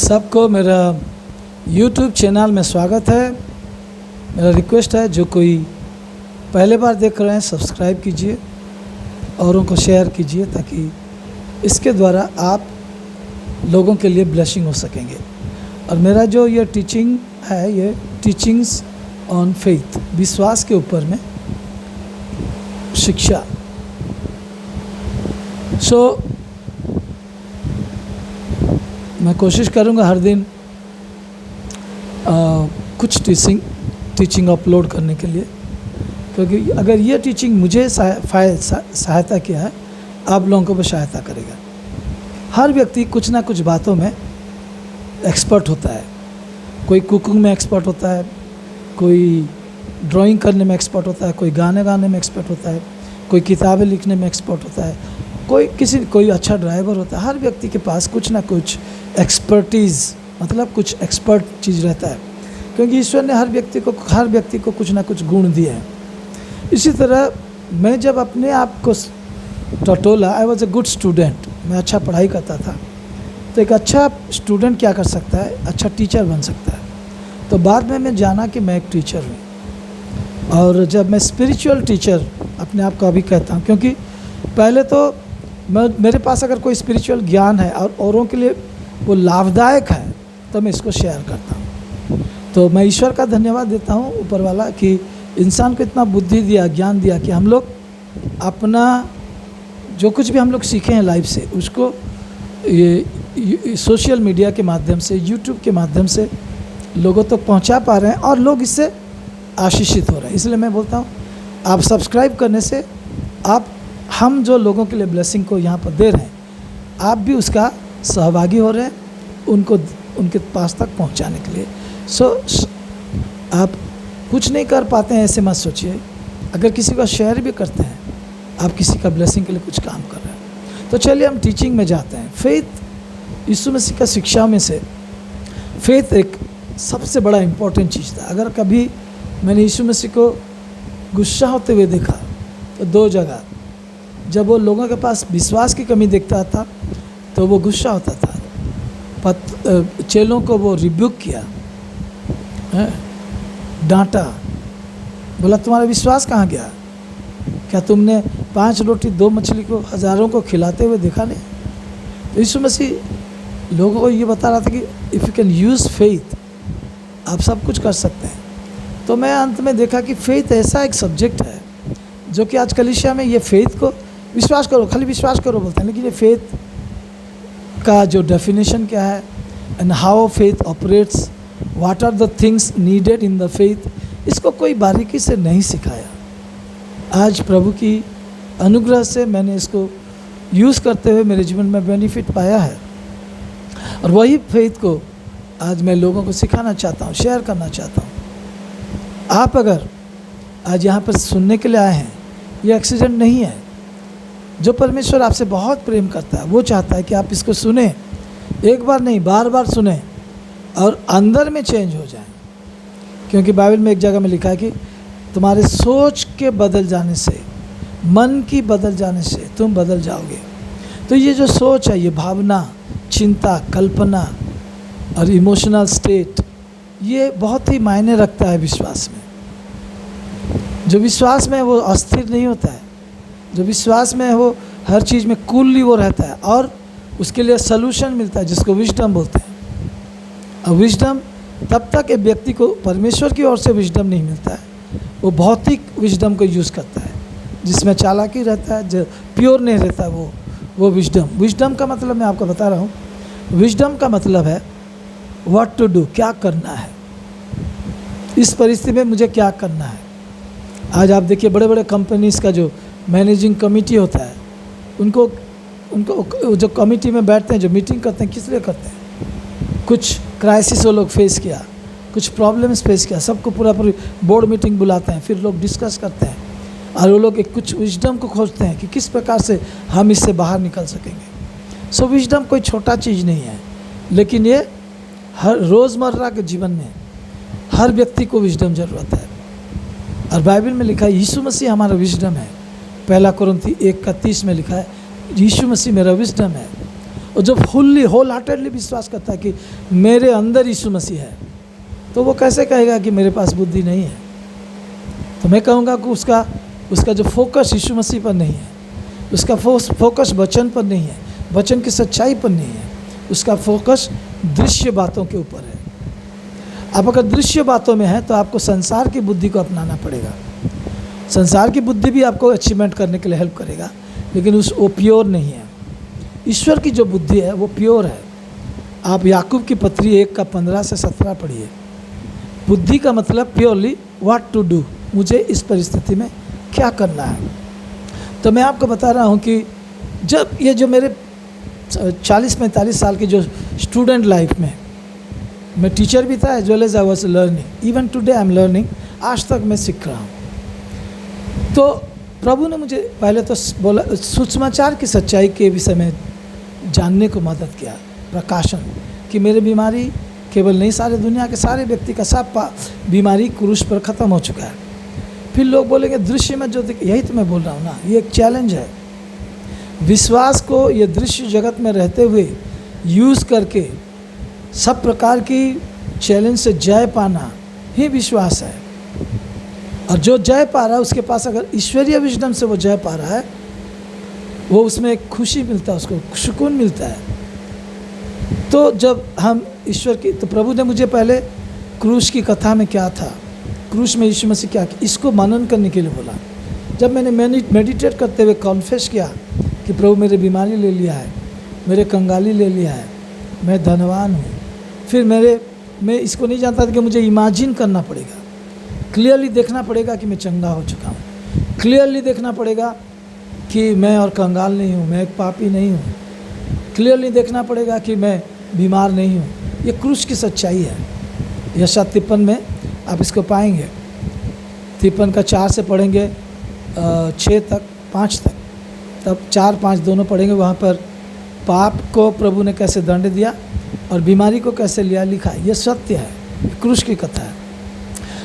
सबको मेरा YouTube channel में स्वागत है। मेरा रिक्वेस्ट है जो कोई पहले बार देख रहे हैं सब्सक्राइब कीजिए, औरों को शेयर कीजिए ताकि इसके द्वारा आप लोगों के लिए ब्लेसिंग हो सकेंगे। और मेरा जो ये टीचिंग है, ये टीचिंग्स ऑन फेथ, विश्वास के ऊपर में शिक्षा। मैं कोशिश करूँगा हर दिन कुछ टीचिंग अपलोड करने के लिए, क्योंकि अगर ये टीचिंग मुझे सहायता किया है, आप लोगों को भी सहायता करेगा। हर व्यक्ति कुछ ना कुछ बातों में एक्सपर्ट होता है। कोई कुकिंग में एक्सपर्ट होता है, कोई ड्राइंग करने में एक्सपर्ट होता है, कोई गाने गाने में एक्सपर्ट होता है, कोई किताबें लिखने में एक्सपर्ट होता है, कोई अच्छा ड्राइवर होता है। हर व्यक्ति के पास कुछ ना कुछ एक्सपर्टीज़, मतलब कुछ एक्सपर्ट चीज़ रहता है, क्योंकि ईश्वर ने हर व्यक्ति को कुछ ना कुछ गुण दिए हैं। इसी तरह मैं जब अपने आप को टटोला, I was a good student, मैं अच्छा पढ़ाई करता था। तो एक अच्छा स्टूडेंट क्या कर सकता है, अच्छा टीचर बन सकता है। तो बाद में मैं जाना कि मैं एक टीचर हूँ, और जब मैं स्पिरिचुअल टीचर अपने आप को अभी कहता हूँ, क्योंकि पहले तो मेरे पास अगर कोई स्पिरिचुअल ज्ञान है और औरों के लिए वो लाभदायक है तो मैं इसको शेयर करता हूँ। तो मैं ईश्वर का धन्यवाद देता हूँ, ऊपर वाला, कि इंसान को इतना बुद्धि दिया, ज्ञान दिया कि हम लोग अपना जो कुछ भी हम लोग सीखे हैं लाइफ से, उसको ये सोशल मीडिया के माध्यम से, यूट्यूब के माध्यम से लोगों तक पहुंचा पा रहे हैं, और लोग इससे आशीषित हो रहे हैं। इसलिए मैं बोलता हूं, आप सब्सक्राइब करने से हम जो लोगों के लिए ब्लेसिंग को यहाँ पर दे रहे हैं, आप भी उसका सहभागी हो रहे हैं, उनके पास तक पहुँचाने के लिए। आप कुछ नहीं कर पाते हैं ऐसे मत सोचिए। अगर किसी का शेयर भी करते हैं, आप किसी का ब्लेसिंग के लिए कुछ काम कर रहे हैं। तो चलिए हम टीचिंग में जाते हैं। फेथ, यीशु मसीह का शिक्षा में से फेथ एक सबसे बड़ा इम्पोर्टेंट चीज़ था। अगर कभी मैंने यीशु मसीह को गुस्सा होते हुए देखा तो दो जगह, जब वो लोगों के पास विश्वास की कमी देखता था तो वो गुस्सा होता था, चेलों को वो रिब्यूक किया, डांटा, बोला तुम्हारा विश्वास कहाँ गया? क्या तुमने 5 रोटी 2 मछली को हज़ारों को खिलाते हुए देखा नहीं? तो यीशु मसीह लोगों को ये बता रहा था कि if you can use faith, आप सब कुछ कर सकते हैं। तो मैं अंत में देखा कि फेथ ऐसा एक सब्जेक्ट है जो कि आज कलीसिया में ये फेथ को विश्वास करो, खाली विश्वास करो बोलते हैं, लेकिन ये फेथ का जो डेफिनेशन क्या है, and how faith operates, what are the things needed in the faith, इसको कोई बारीकी से नहीं सिखाया। आज प्रभु की अनुग्रह से मैंने इसको यूज़ करते हुए मेरे जीवन में बेनिफिट पाया है, और वही फेथ को आज मैं लोगों को सिखाना चाहता हूँ, शेयर करना चाहता हूँ। आप अगर आज यहाँ पर सुनने के लिए आए हैं, ये एक्सीडेंट नहीं है। जो परमेश्वर आपसे बहुत प्रेम करता है, वो चाहता है कि आप इसको सुने, एक बार नहीं बार बार सुने और अंदर में चेंज हो जाए। क्योंकि बाइबल में एक जगह में लिखा है कि तुम्हारे सोच के बदल जाने से, मन की बदल जाने से तुम बदल जाओगे। तो ये जो सोच है, ये भावना, चिंता, कल्पना और इमोशनल स्टेट, ये बहुत ही मायने रखता है विश्वास में। जो विश्वास में है वो अस्थिर नहीं होता है, जो विश्वास में है वो हर चीज़ में कूलली वो रहता है, और उसके लिए सलूशन मिलता है जिसको विजडम बोलते हैं। और विजडम तब तक एक व्यक्ति को परमेश्वर की ओर से विजडम नहीं मिलता है, वो भौतिक विजडम को यूज़ करता है, जिसमें चालाकी रहता है, जो प्योर नहीं रहता है, वो विजडम का मतलब मैं आपको बता रहा हूँ। विजडम का मतलब है व्हाट टू डू, क्या करना है, इस परिस्थिति में मुझे क्या करना है। आज आप देखिए बड़े बड़े कंपनीज़ का जो मैनेजिंग कमेटी होता है, उनको जो कमेटी में बैठते हैं, जो मीटिंग करते हैं, किस लिए करते हैं? कुछ क्राइसिस वो लोग फेस किया, कुछ प्रॉब्लम्स फेस किया, सबको पूरी बोर्ड मीटिंग बुलाते हैं, फिर लोग डिस्कस करते हैं, और वो लोग एक कुछ विजडम को खोजते हैं कि किस प्रकार से हम इससे बाहर निकल सकेंगे। सो विजडम कोई छोटा चीज़ नहीं है, लेकिन ये हर रोज़मर्रा के जीवन में हर व्यक्ति को विजडम ज़रूरत है। और बाइबल में लिखा है यीशु मसीह हमारा विजडम है। 1 कुरिन्थी 1:31 में लिखा है यीशु मसीह मेरा विजडम है। और जो फुल्ली होल हार्टेडली विश्वास करता है कि मेरे अंदर यीशु मसीह है, तो वो कैसे कहेगा कि मेरे पास बुद्धि नहीं है? तो मैं कहूँगा कि उसका जो फोकस यीशु मसीह पर नहीं है, उसका फोकस वचन पर नहीं है, वचन की सच्चाई पर नहीं है, उसका फोकस दृश्य बातों के ऊपर है। आप अगर दृश्य बातों में हैं तो आपको संसार की बुद्धि को अपनाना पड़ेगा। संसार की बुद्धि भी आपको अचीवमेंट करने के लिए हेल्प करेगा, लेकिन वो प्योर नहीं है। ईश्वर की जो बुद्धि है वो प्योर है। आप याकूब की पत्री 1:15 से 17 पढ़िए। बुद्धि का मतलब प्योरली व्हाट टू डू, मुझे इस परिस्थिति में क्या करना है। तो मैं आपको बता रहा हूँ कि जब ये जो मेरे 40-45 साल की जो स्टूडेंट लाइफ में, मैं टीचर भी था as well as I was learning, even today I am learning, आज तक मैं सीख रहा हूँ। तो प्रभु ने मुझे पहले तो बोला सुसमाचार की सच्चाई के विषय में जानने को मदद किया, प्रकाशन, कि मेरी बीमारी केवल नहीं, सारे दुनिया के सारे व्यक्ति का सब बीमारी क्रूस पर ख़त्म हो चुका है। फिर लोग बोलेंगे दृश्य में जो यही तो मैं बोल रहा हूँ ना, ये एक चैलेंज है। विश्वास को ये दृश्य जगत में रहते हुए यूज़ करके सब प्रकार की चैलेंज से जय पाना ही विश्वास है। और जो जय पा रहा है उसके पास अगर ईश्वरीय विजडम से वो जय पा रहा है, वो उसमें एक खुशी मिलता है, उसको सुकून मिलता है। तो जब हम ईश्वर की, तो प्रभु ने मुझे पहले क्रूस की कथा में क्या था, क्रूस में यीशु मसीह क्या, इसको मनन करने के लिए बोला। जब मैंने मेडिटेट करते हुए कॉन्फेस किया कि प्रभु मेरी बीमारी ले लिया है, मेरे कंगाली ले लिया है, मैं धनवान हूँ, फिर मैं इसको नहीं जानता था कि मुझे इमेजिन करना पड़ेगा, क्लियरली देखना पड़ेगा कि मैं चंगा हो चुका हूँ, क्लियरली देखना पड़ेगा कि मैं और कंगाल नहीं हूँ, मैं एक पापी नहीं हूँ, क्लियरली देखना पड़ेगा कि मैं बीमार नहीं हूँ। ये क्रूस की सच्चाई है। यशा 53 में आप इसको पाएंगे। 53 का 4 से पढ़ेंगे 6 तक 5 तक, तब 4-5 दोनों पढ़ेंगे। वहाँ पर पाप को प्रभु ने कैसे दंड दिया और बीमारी को कैसे लिया लिखा है। ये सत्य है, क्रूस की कथा है।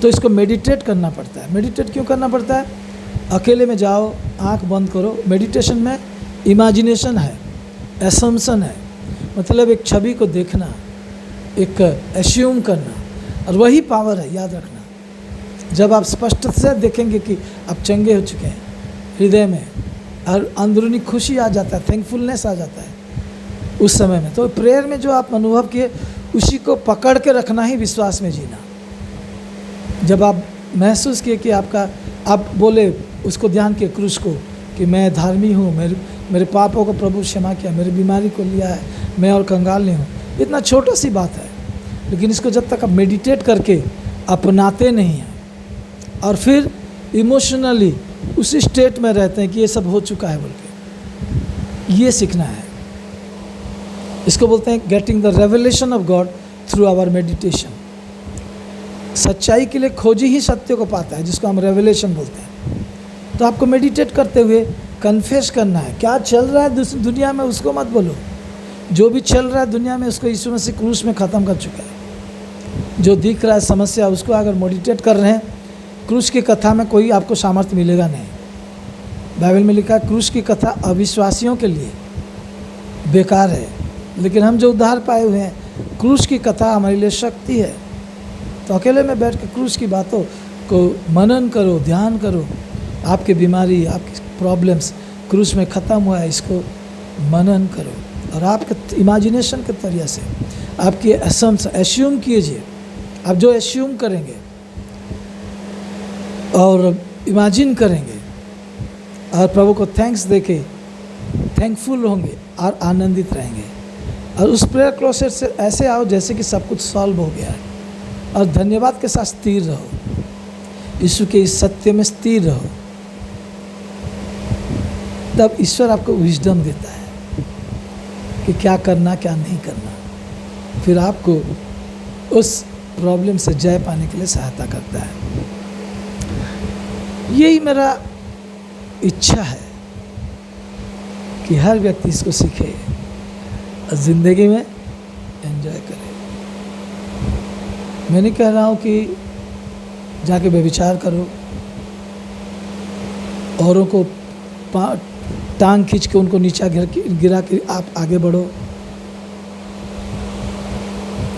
तो इसको मेडिटेट करना पड़ता है। मेडिटेट क्यों करना पड़ता है? अकेले में जाओ, आंख बंद करो। मेडिटेशन में इमेजिनेशन है, असम्पशन है, मतलब एक छवि को देखना, एक एस्यूम करना, और वही पावर है, याद रखना। जब आप स्पष्ट से देखेंगे कि आप चंगे हो चुके हैं, हृदय में और अंदरूनी खुशी आ जाता है, थैंकफुलनेस आ जाता है उस समय में। तो प्रेयर में जो आप अनुभव किए उसी को पकड़ के रखना ही विश्वास में जीना। जब आप महसूस किए कि आप बोले उसको, ध्यान के क्रूस को, कि मैं धार्मी हूँ, मेरे पापों को प्रभु क्षमा किया, मेरी बीमारी को लिया है, मैं और कंगाल नहीं हूँ। इतना छोटा सी बात है, लेकिन इसको जब तक आप मेडिटेट करके अपनाते नहीं हैं और फिर इमोशनली उसी स्टेट में रहते हैं कि ये सब हो चुका है बोल के, ये सीखना है। इसको बोलते हैं getting the revelation of God through our meditation. सच्चाई के लिए खोजी ही सत्य को पाता है, जिसको हम रेवलेशन बोलते हैं। तो आपको मेडिटेट करते हुए कन्फेस करना है, क्या चल रहा है दुनिया में उसको मत बोलो। जो भी चल रहा है दुनिया में उसको यीशु मसीह क्रूस में ख़त्म कर चुका है। जो दिख रहा है समस्या, उसको अगर मेडिटेट कर रहे हैं, क्रूस की कथा में कोई आपको सामर्थ्य मिलेगा नहीं। बाइबल में लिखा है क्रूस की कथा अविश्वासियों के लिए बेकार है, लेकिन हम जो उद्धार पाए हुए हैं, क्रूस की कथा हमारे लिए शक्ति है। तो अकेले में बैठ के क्रूस की बातों को मनन करो, ध्यान करो। आपकी बीमारी, आपकी प्रॉब्लम्स क्रूस में ख़त्म हुआ है, इसको मनन करो। और आपके इमेजिनेशन के तरीके से आपकी एस्यूम कीजिए। आप जो एस्यूम करेंगे और इमेजिन करेंगे और प्रभु को थैंक्स देके थैंकफुल होंगे और आनंदित रहेंगे। और उस प्रेयर क्लोसेट से ऐसे आओ जैसे कि सब कुछ सॉल्व हो गया है, और धन्यवाद के साथ स्थिर रहो, यीशु के इस सत्य में स्थिर रहो। तब ईश्वर आपको विजडम देता है कि क्या करना क्या नहीं करना, फिर आपको उस प्रॉब्लम से जय पाने के लिए सहायता करता है। यही मेरा इच्छा है कि हर व्यक्ति इसको सीखे और ज़िंदगी में एंजॉय करे। मैं नहीं कह रहा हूँ कि जाके व्यभिचार करो, औरों को टांग खींच के उनको नीचा गिरा के आप आगे बढ़ो,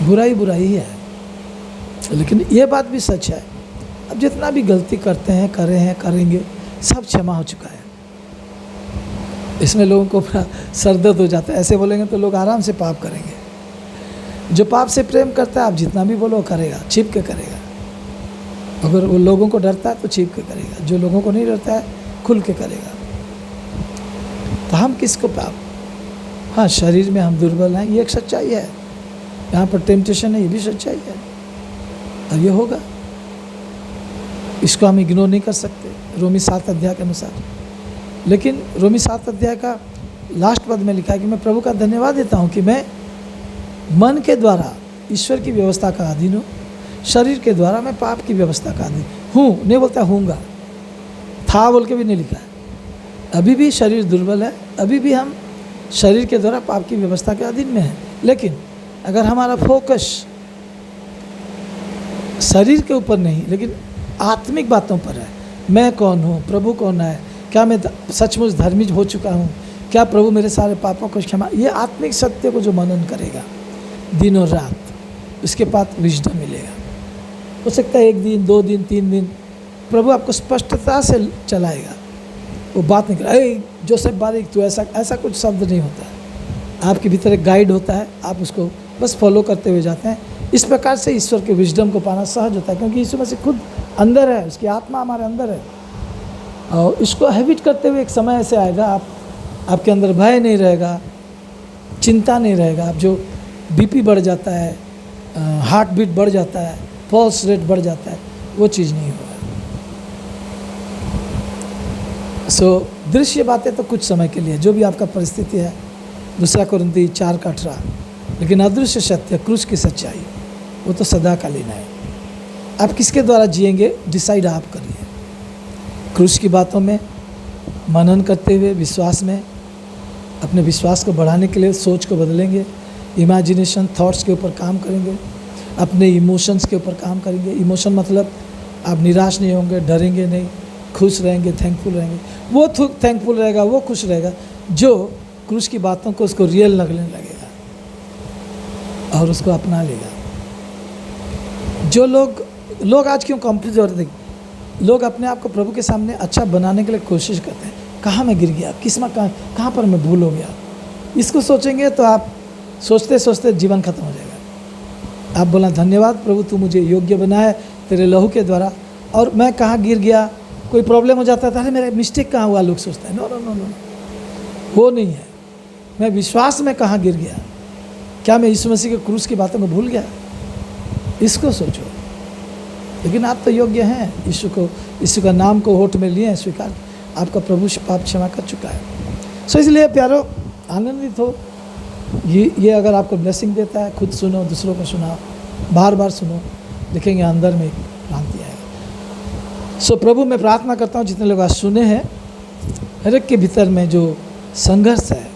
बुराई बुराई ही है। लेकिन ये बात भी सच है, अब जितना भी गलती करते हैं, करे हैं, करेंगे, सब क्षमा हो चुका है। इसमें लोगों को पूरा सरदर्द हो जाता है। ऐसे बोलेंगे तो लोग आराम से पाप करेंगे। जो पाप से प्रेम करता है, आप जितना भी बोलो करेगा, छिप के करेगा। अगर वो लोगों को डरता है तो छिप के करेगा, जो लोगों को नहीं डरता है खुल के करेगा। तो हम किसको पाप, हाँ शरीर में हम दुर्बल हैं, ये एक सच्चाई है। यहाँ पर टेम्पटेशन है, ये भी सच्चाई है, और ये होगा, इसको हम इग्नोर नहीं कर सकते रोमी 7 अध्याय के अनुसार। लेकिन रोमी 7 अध्याय का लास्ट पद में लिखा है कि मैं प्रभु का धन्यवाद देता हूँ कि मैं मन के द्वारा ईश्वर की व्यवस्था का अधीन हूँ, शरीर के द्वारा मैं पाप की व्यवस्था का अधीन हूँ। नहीं बोलता हूँगा, था बोल के भी नहीं लिखा है। अभी भी शरीर दुर्बल है, अभी भी हम शरीर के द्वारा पाप की व्यवस्था के अधीन में हैं। लेकिन अगर हमारा फोकस शरीर के ऊपर नहीं, लेकिन आत्मिक बातों पर है, मैं कौन हूँ, प्रभु कौन है, क्या मैं सचमुच धर्मी हो चुका हूँ, क्या प्रभु मेरे सारे पापों को क्षमा, ये आत्मिक सत्य को जो मनन करेगा दिन और रात, उसके बाद विजडम मिलेगा। हो सकता है 1 दिन, 2 दिन, 3 दिन प्रभु आपको स्पष्टता से चलाएगा। वो बात नहीं करे जोसेफ बारिक तू ऐसा कुछ शब्द नहीं होता है। आपके भीतर एक गाइड होता है, आप उसको बस फॉलो करते हुए जाते हैं। इस प्रकार से ईश्वर के विजडम को पाना सहज होता है, क्योंकि यीशु मसीह खुद अंदर है, उसकी आत्मा हमारे अंदर है। और इसको हैबिट करते हुए एक समय ऐसे आएगा, आपके अंदर भय नहीं रहेगा, चिंता नहीं रहेगा। आप जो बीपी बढ़ जाता है, हार्ट बीट बढ़ जाता है, पल्स रेट बढ़ जाता है, वो चीज़ नहीं होगा। दृश्य बातें तो कुछ समय के लिए, जो भी आपका परिस्थिति है, 2 कोरिन्थी 4:18, लेकिन अदृश्य सत्य, क्रूस की सच्चाई, वो तो सदाकालीन है। आप किसके द्वारा जिएंगे, डिसाइड आप करिए। क्रूस की बातों में मनन करते हुए, विश्वास में अपने विश्वास को बढ़ाने के लिए सोच को बदलेंगे, इमेजिनेशन थॉट्स के ऊपर काम करेंगे, अपने इमोशंस के ऊपर काम करेंगे। इमोशन मतलब आप निराश नहीं होंगे, डरेंगे नहीं, खुश रहेंगे, थैंकफुल रहेंगे। वो थैंकफुल रहेगा, वो खुश रहेगा जो क्रूस की बातों को उसको रियल लगने लगेगा और उसको अपना लेगा। जो लोग आज क्यों कॉम्प्लीट देख, लोग अपने आप को प्रभु के सामने अच्छा बनाने के लिए कोशिश करते हैं। कहाँ मैं गिर गया, कहाँ पर मैं भूल हो गया, इसको सोचेंगे तो आप सोचते सोचते जीवन खत्म हो जाएगा। आप बोला धन्यवाद प्रभु, तू मुझे योग्य बनाया तेरे लहू के द्वारा, और मैं कहाँ गिर गया, कोई प्रॉब्लम हो जाता था, अरे मेरा मिस्टेक कहाँ हुआ, लोग सोचते हैं। नो नो नो नो, वो नहीं है। मैं विश्वास में कहाँ गिर गया, क्या मैं यीशु मसीह के क्रूस की बातों को भूल गया, इसको सोचो। लेकिन आप तो योग्य हैं, यीशु का नाम को होठ में लिए हैं, स्वीकार, आपका प्रभु पाप क्षमा कर चुका है। सो इसलिए प्यारो, आनंदित हो। ये अगर आपको ब्लेसिंग देता है, खुद सुनो, दूसरों को सुनाओ, बार बार सुनो, देखेंगे अंदर में क्रांति आएगा। सो प्रभु मैं प्रार्थना करता हूँ, जितने लोग आज सुने हैं, हर एक के भीतर में जो संघर्ष है,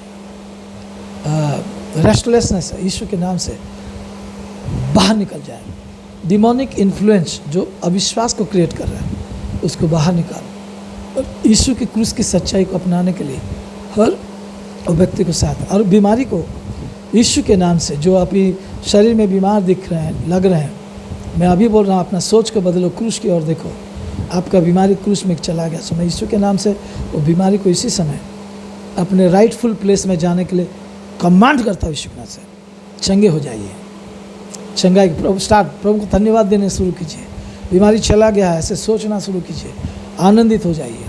रेस्टलेसनेस है, यीशु के नाम से बाहर निकल जाए। डिमोनिक इन्फ्लुएंस जो अविश्वास को क्रिएट कर रहा है, उसको बाहर निकाल, और यीशु की क्रूस की सच्चाई को अपनाने के लिए हर व्यक्ति को साथ, और बीमारी को यीशु के नाम से, जो अपनी शरीर में बीमार दिख रहे हैं, लग रहे हैं, मैं अभी बोल रहा हूँ, अपना सोच को बदलो, क्रूस की ओर देखो, आपका बीमारी क्रूस में चला गया। सो मैं यीशु के नाम से वो बीमारी को इसी समय अपने राइटफुल प्लेस में जाने के लिए कमांड करता हूँ, यीशु के नाम से चंगे हो जाइए। चंगाई प्रभु को धन्यवाद देने शुरू कीजिए। बीमारी चला गया है, ऐसे सोचना शुरू कीजिए, आनंदित हो जाइए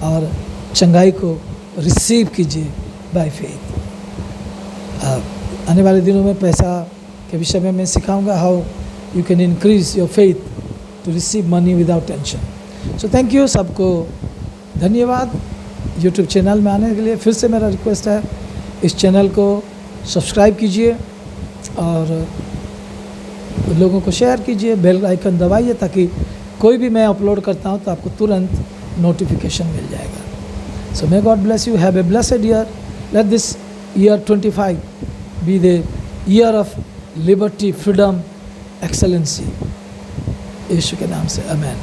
और चंगाई को रिसीव कीजिए बाय फेथ। आने वाले दिनों में पैसा के विषय में मैं सिखाऊंगा, how you can increase your faith to receive money without tension. So thank you, सबको धन्यवाद यूट्यूब चैनल में आने के लिए। फिर से मेरा रिक्वेस्ट है, इस चैनल को सब्सक्राइब कीजिए और लोगों को शेयर कीजिए, बेल आइकन दबाइए, ताकि कोई भी मैं अपलोड करता हूं तो आपको तुरंत नोटिफिकेशन मिल जाएगा। So may God bless you, have a blessed year, let this year 25 be the year of liberty, freedom, excellency, Yeshu के नाम से, आमेन।